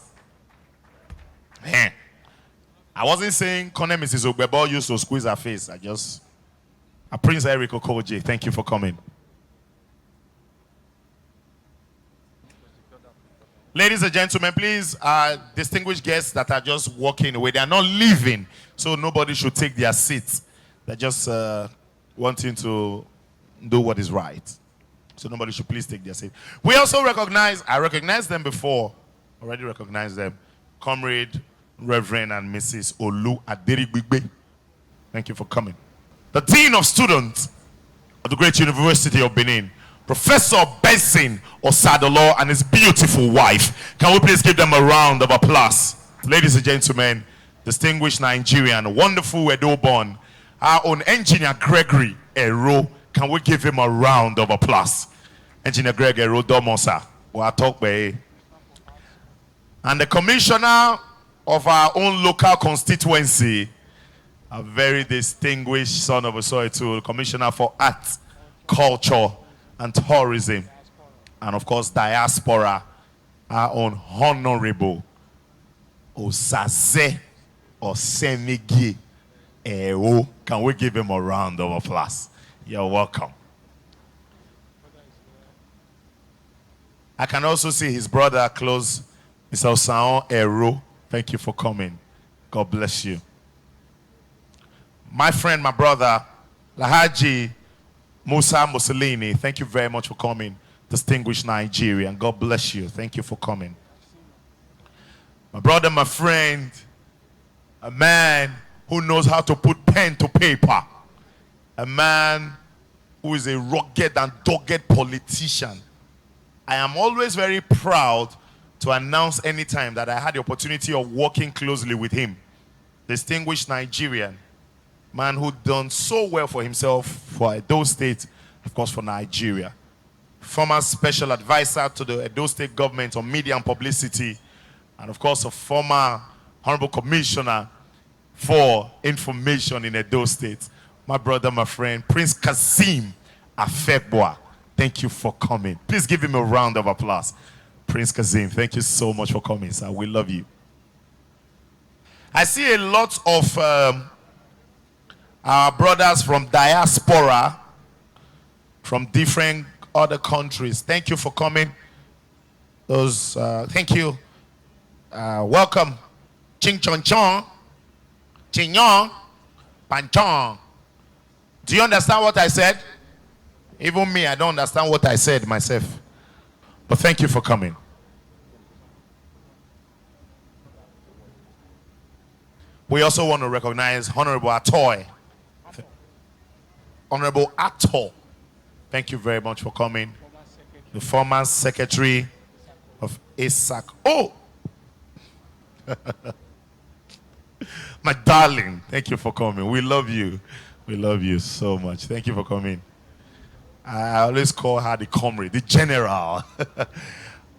Man, I wasn't saying Colonel and Mrs. Ogbebo used to squeeze her face. Prince Eric Okoje, thank you for coming. Ladies and gentlemen, please, distinguished guests that are just walking away, they are not leaving, so nobody should take their seats. They're just wanting to do what is right. So nobody should please take their seat. We also I recognized them before, already recognized them, Comrade, Reverend, and Mrs. Olu Aderigbigbe. Thank you for coming. The Dean of Students of the Great University of Benin, Professor Benson Osadolo, and his beautiful wife. Can we please give them a round of applause? Ladies and gentlemen, distinguished Nigerian, wonderful Edo-born, our own Engineer Gregory Ero. Can we give him a round of applause? Engineer Greg Ero Domosa. And the commissioner of our own local constituency, a very distinguished son of a soil tool, Commissioner for Art, Culture, and Tourism, and of course diaspora, our own Honorable Osaze Osemigi Ero. Can we give him a round of applause? You're welcome. I can also see his brother close, Mr. Osaon Ero. Thank you for coming. God bless you. My friend, my brother, Lahaji Musa Mussolini, thank you very much for coming. Distinguished Nigerian, God bless you. Thank you for coming. My brother, my friend, a man who knows how to put pen to paper. A man who is a rugged and dogged politician. I am always very proud to announce anytime that I had the opportunity of working closely with him. Distinguished Nigerian, man who done so well for himself, for Edo State, of course for Nigeria. Former special advisor to the Edo State government on media and publicity, and of course a former honorable commissioner for information in Edo State. My brother, my friend, Prince Kasim Afekboa. Thank you for coming. Please give him a round of applause. Prince Kazim, thank you so much for coming, sir. We love you. I see a lot of our brothers from diaspora, from different other countries. Thank you for coming. Thank you. Welcome. Ching chong chong. Ching yong. Panchong. Do you understand what I said? Even me, I don't understand what I said myself. But thank you for coming. We also want to recognize Honorable Atoy. Honorable Ato. Thank you very much for coming. The former secretary of ASAC. Oh! My darling, thank you for coming. We love you. We love you so much. Thank you for coming. I always call her the comrade, the general.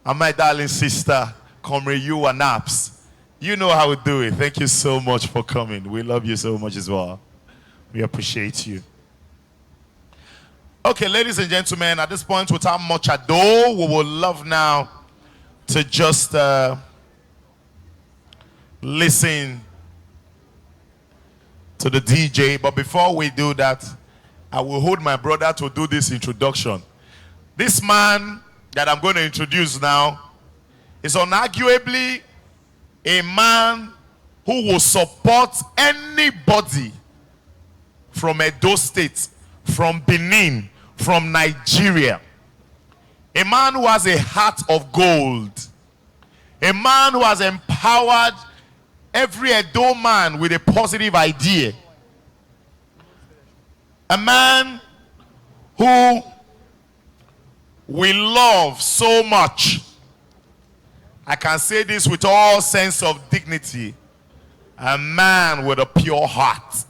And my darling sister, comrade, you are Naps. You know how we do it. Thank you so much for coming. We love you so much as well. We appreciate you. Okay, ladies and gentlemen, at this point, without much ado, we would love now to just listen to the DJ. But before we do that, I will hold my brother to do this introduction. This man that I'm going to introduce now is unarguably a man who will support anybody from Edo State, from Benin, from Nigeria. A man who has a heart of gold. A man who has empowered every Edo man with a positive idea. A man who we love so much. I can say this with all sense of dignity. A man with a pure heart.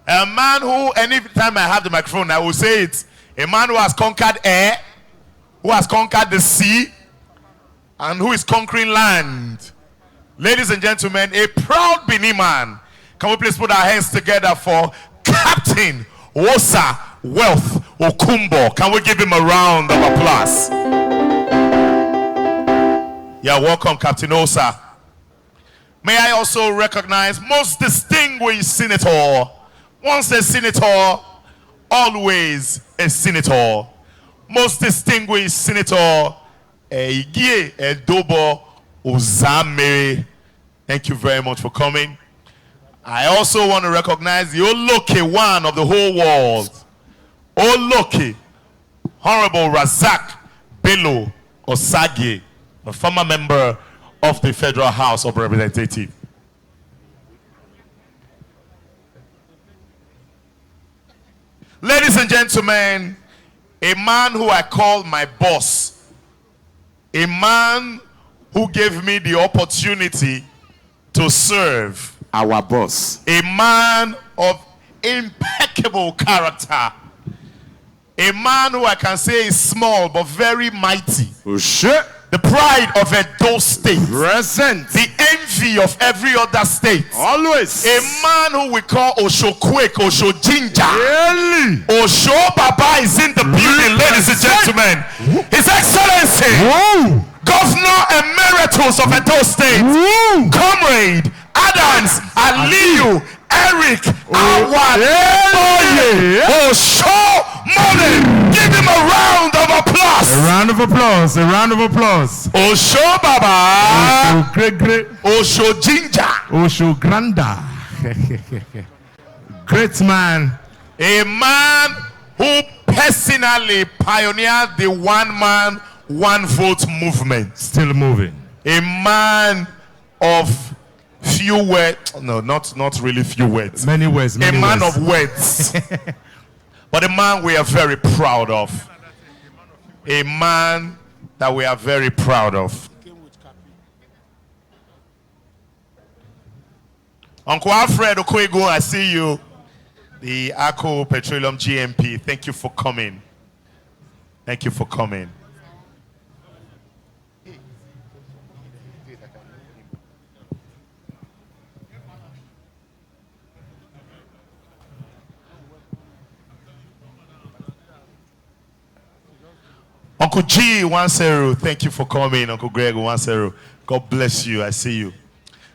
A man who, anytime I have the microphone, I will say it. A man who has conquered air, who has conquered the sea, and who is conquering land. Ladies and gentlemen, a proud Benin man. Can we please put our hands together for Captain Wosa Wealth Okumbo? Can we give him a round of applause? Yeah, welcome, Captain Osa. May I also recognize most distinguished senator. Once a senator, always a senator. Most distinguished senator, Igie Edobo Uzame. Thank you very much for coming. I also want to recognize the Oloke one of the whole world. Oloke, Honorable Razak Bello Osage, a former member of the Federal House of Representatives. Ladies and gentlemen, a man who I call my boss, a man who gave me the opportunity to serve, Our boss. a man of impeccable character, a man who I can say is small but very mighty, Oh shit. the pride of Edo State, Present. the envy of every other state, Always. a man who we call Osho Kwek, Osho Ginger. Really. Osho Baba is in the building, ladies and gentlemen. His Excellency, Whoa. Governor Emeritus of Edo State, Whoa. Comrade Adams Aliyu Eric Awad Oye Osho Mole. Give him a round of applause. A round of applause. A round of applause. Osho Baba, Oh, great, great. Osho Ginger, Osho Granda. Great man. a man who personally pioneered the one man, one vote movement. Still moving. A man of few words, no, not really few words. Many words. A Many man words. of words. But a man we are very proud of. A man that we are very proud of. Uncle Alfred Okoego, I see you. The Ako Petroleum GMP. Thank you for coming. Thank you for coming. Uncle G, 1-0. Thank you for coming. Uncle Greg, 1-0. God bless you. I see you.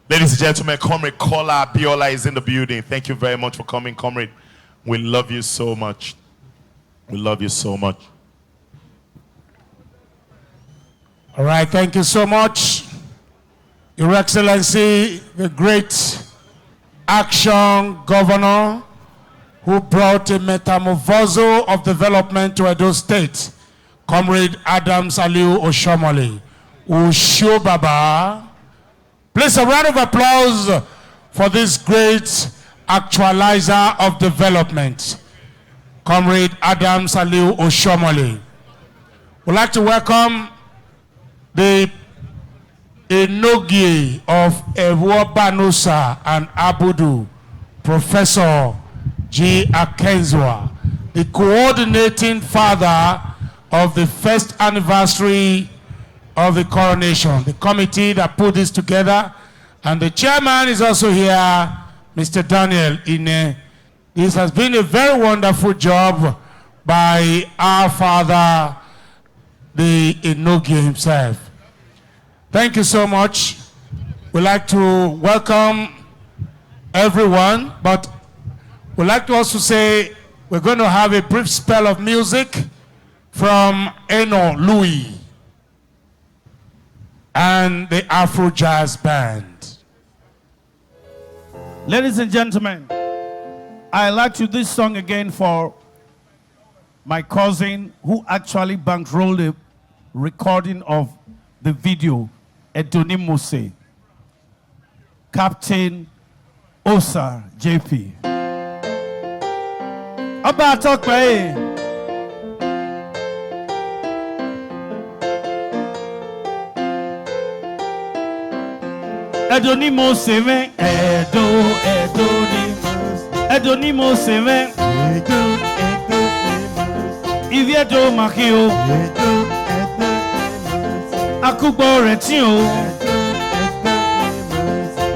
Ladies and gentlemen, Comrade Kola Biola is in the building. Thank you very much for coming, Comrade. We love you so much. We love you so much. All right, thank you so much. Your Excellency, the great action governor who brought a metamorphosis of development to Edo State, Comrade Adams Aliu Oshomole, Ushobaba. Please a round of applause for this great actualizer of development, Comrade Adams Aliu Oshomole. We'd like to welcome the Enogie of Ewobanusa and Abudu, Professor G. Akenzwa, the coordinating father of the first anniversary of the coronation, the committee that put this together, and the chairman is also here, Mr. Daniel Ine. This has been a very wonderful job by our father, the Enogie himself. Thank you so much. We'd like to welcome everyone, but we'd like to also say we're going to have a brief spell of music from Eno Louis and the Afro Jazz Band. Ladies and gentlemen, I like to do this song again for my cousin who actually bankrolled the recording of the video, Edoni Mose, Captain Osa JP. About talk by Edoni Mose, Edoni Mose, Iviedo Makio, Akubo Retio,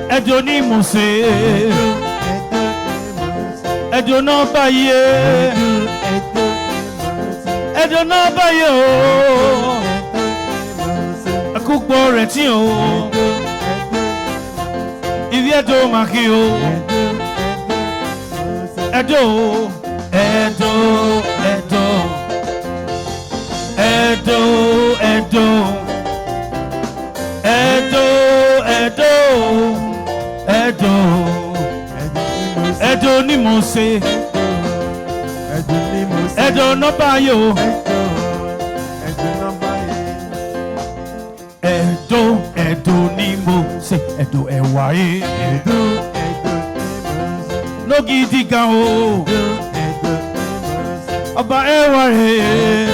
Edoni Mose, Edono Baye, Edono Baye, Akubo Retio, Iviedo Makio, Edo, Edo, Edo, Edo, Edo. Edo ni Mose, Edo no bayo, Edo ni Mose, Edo ewaye, no gidi gan o, Oba ewaye,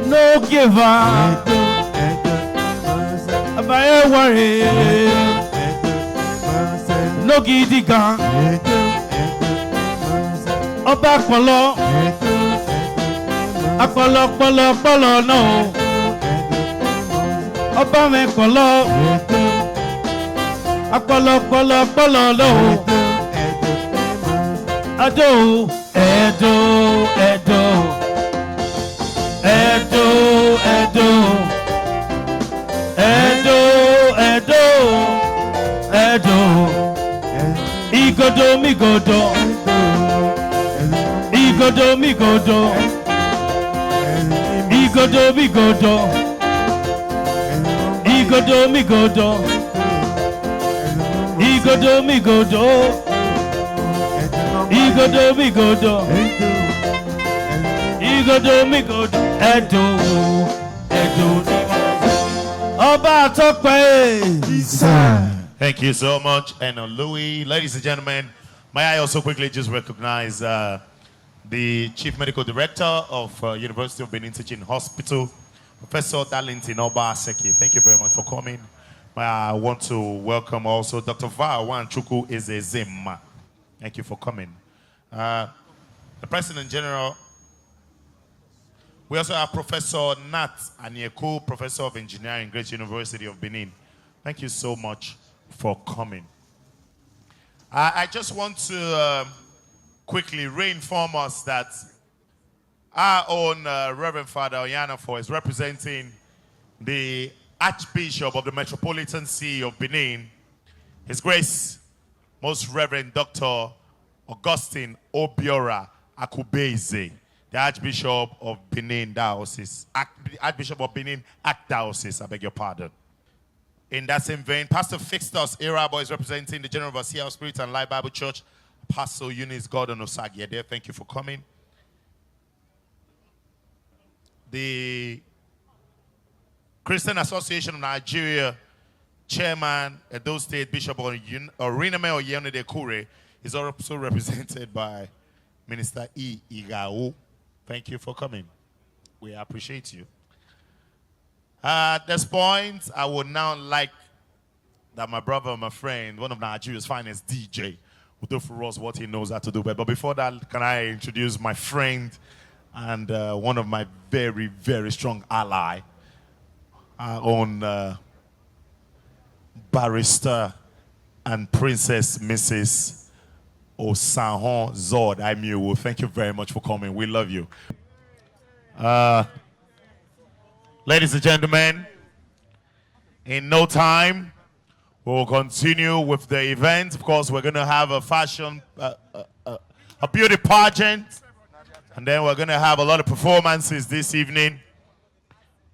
no giver. Abaye worry, no gidi gan. Oba polo, polo no. Oba me polo, polo no. Edo, Igodo migodo, Igodo migodo, Igodo migodo, Igodo migodo, Igodo migodo, Igodo migodo, Igodo migodo, Edo, Oba Tokwe. Thank you so much, Eno Louis. Ladies and gentlemen, may I also quickly just recognize the Chief Medical Director of University of Benin Teaching Hospital, Professor Darlington Oba Seki. Thank you very much for coming. I want to welcome also Dr. Vawan Chuku Ezezema. Thank you for coming. The President General. We also have Professor Nat Anyeko, Professor of Engineering, Great University of Benin. Thank you so much for coming. I just want to quickly reinform us that Our own Reverend Father Oyanafo is representing the Archbishop of the Metropolitan See of Benin, His Grace, Most Reverend Dr. Augustine Obiora Akubeze, the Archbishop of Benin Diocese, Archbishop of Benin Archdiocese, I beg your pardon. In that same vein, Pastor Fixtus Irabo is representing the General Overseer of Spirit and Life Bible Church, Pastor Eunice Gordon Osagiede. Thank you for coming. The Christian Association of Nigeria Chairman, Edo State Bishop Oriname Oyemide Kure, is also represented by Minister E. Igao. Thank you for coming. We appreciate you. At this point, I would now like that my brother, my friend, one of Nigeria's finest DJ, will do for us what he knows how to do. But before that, can I introduce my friend and one of my very, very strong ally, our own barrister and Princess Mrs. Osanhon Zod Aimiu. Thank you very much for coming. We love you. Ladies and gentlemen, in no time, we'll continue with the event. Of course, we're going to have a fashion, a beauty pageant, and then we're going to have a lot of performances this evening,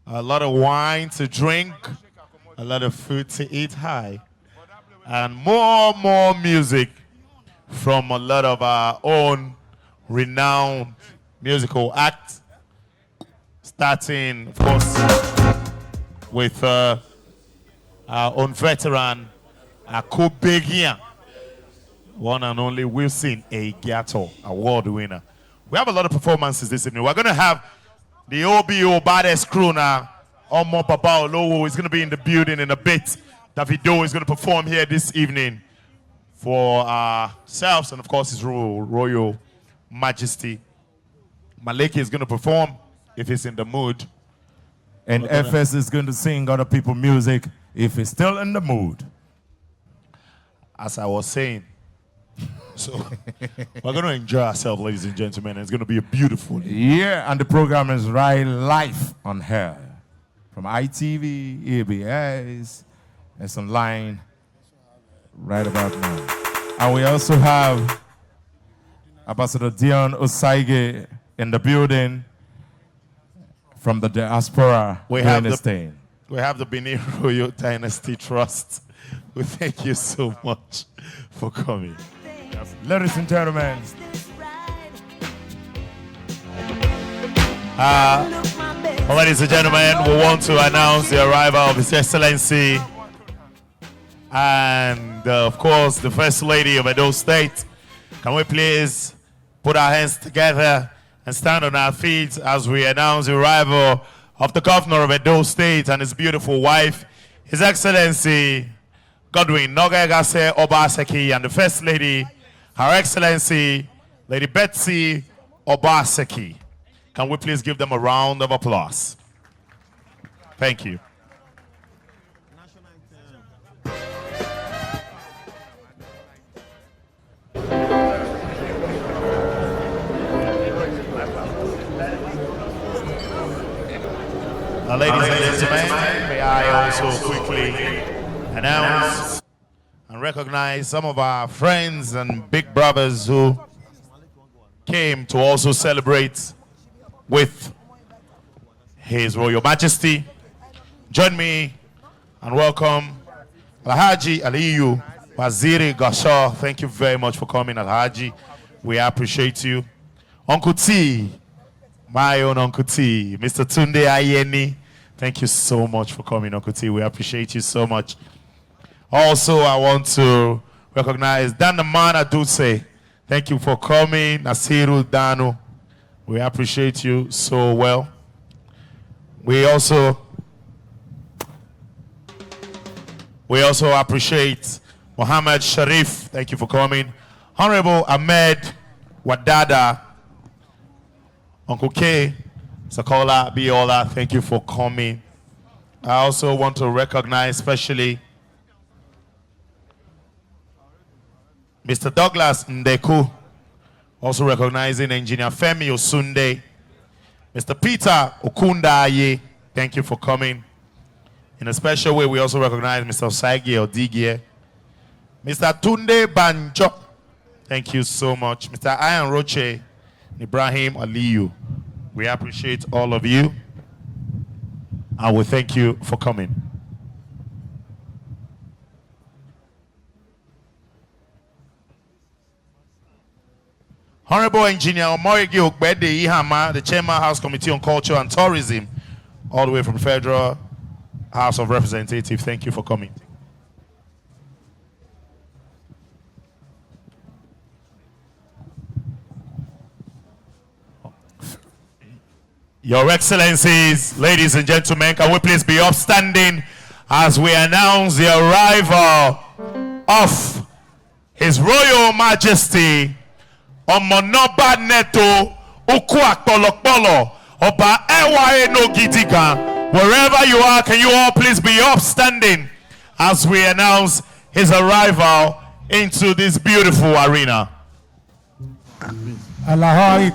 a lot of wine to drink, a lot of food to eat high, and more music from a lot of our own renowned musical acts. Starting, of course, with our own veteran, Akubegia, one and only Wilson Egiato, award winner. We have a lot of performances this evening. We're going to have the OBO baddest crew now. Omo Baba Olowo is going to be in the building in a bit. Davido is going to perform here this evening for ourselves and, of course, His Royal Majesty. Maleki is going to perform if he's in the mood. And FS is going to sing other people's music if he's still in the mood. As I was saying. So we're going to enjoy ourselves, ladies and gentlemen. It's going to be a beautiful day. Yeah, and the program is right live on here. From ITV, ABS, and online right about now. And we also have Ambassador Dion Osaige in the building from the diaspora. We have the Benin Royal Dynasty Trust. We thank you so much for coming. Ladies and gentlemen. Ladies and gentlemen, we want to announce the arrival of His Excellency and, of course, the First Lady of Edo State. Can we please put our hands together and stand on our feet as we announce the arrival of the Governor of Edo State and his beautiful wife, His Excellency Godwin Nogegase Obaseki, and the First Lady, Her Excellency Lady Betsy Obaseki. Can we please give them a round of applause? Thank you. Ladies and gentlemen, may I also quickly announce and recognize some of our friends and big brothers who came to also celebrate with His Royal Majesty. Join me and welcome Alhaji Aliyu Waziri Gashaw. Thank you very much for coming, Alhaji. We appreciate you. Uncle T, my own Uncle T, Mr. Tunde Ayeni. Thank you so much for coming, Uncle T. We appreciate you so much. Also, I want to recognize Danamana Duse. Thank you for coming, Nasiru Dano. We appreciate you so well. We also appreciate Mohammed Sharif. Thank you for coming. Honorable Ahmed Wadada, Uncle K, Sakola Biola, thank you for coming. I also want to recognize especially Mr. Douglas Ndeku, also recognizing Engineer Femi Osunde, Mr. Peter Okundaye, thank you for coming. In a special way, we also recognize Mr. Osagie Odigie. Mr. Tunde Banjo, thank you so much. Mr. Ayan Roche, Ibrahim Aliyu, we appreciate all of you. And we thank you for coming. Honorable Engineer Omorigi Ogbede Ihama, the Chairman House Committee on Culture and Tourism, all the way from Federal House of Representatives, thank you for coming. Your Excellencies, ladies and gentlemen, can we please be upstanding as we announce the arrival of His Royal Majesty Omonoba Neto Ukuakpolokpolo Oba Ewa no Gidigan. Wherever you are, can you all please be upstanding as we announce his arrival into this beautiful arena. Hello.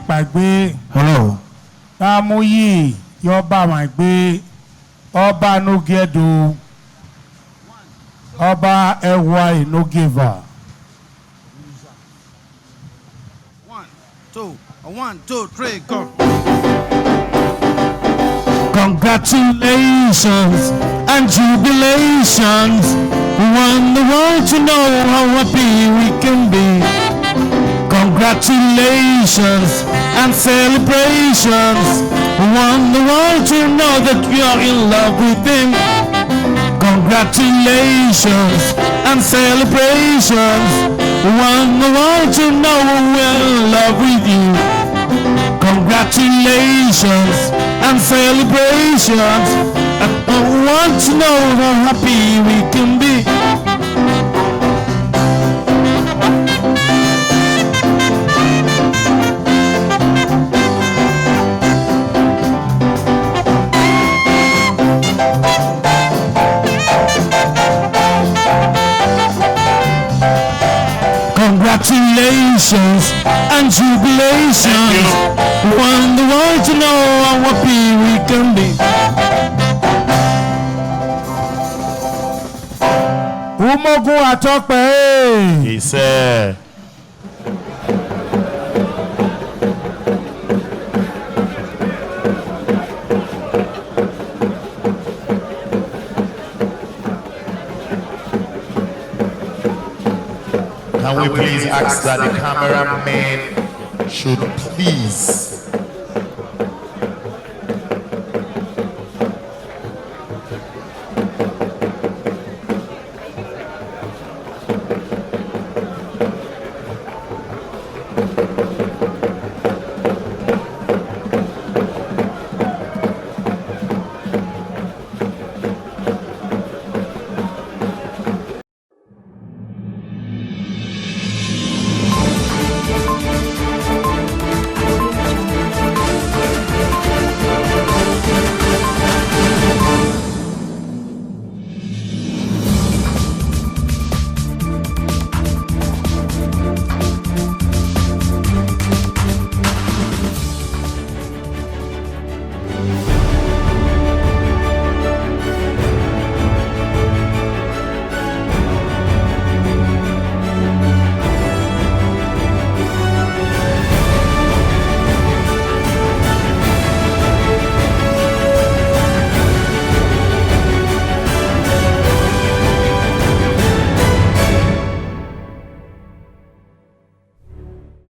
Tamuyi Yoba Magbe Oba no Gedu Oba Ewa no giver. 1, 2, 3, go. Congratulations and jubilations. We want the world to know how happy we can be. Congratulations and celebrations. We want the world to know that we are in love with him. Congratulations and celebrations. We want the world to know we're in love with you. Congratulations and celebrations. I want to know how happy we can be. Congratulations and jubilations. We want the world to know how happy we can be. Umogun Atope. He said, can we please ask that the cameraman should please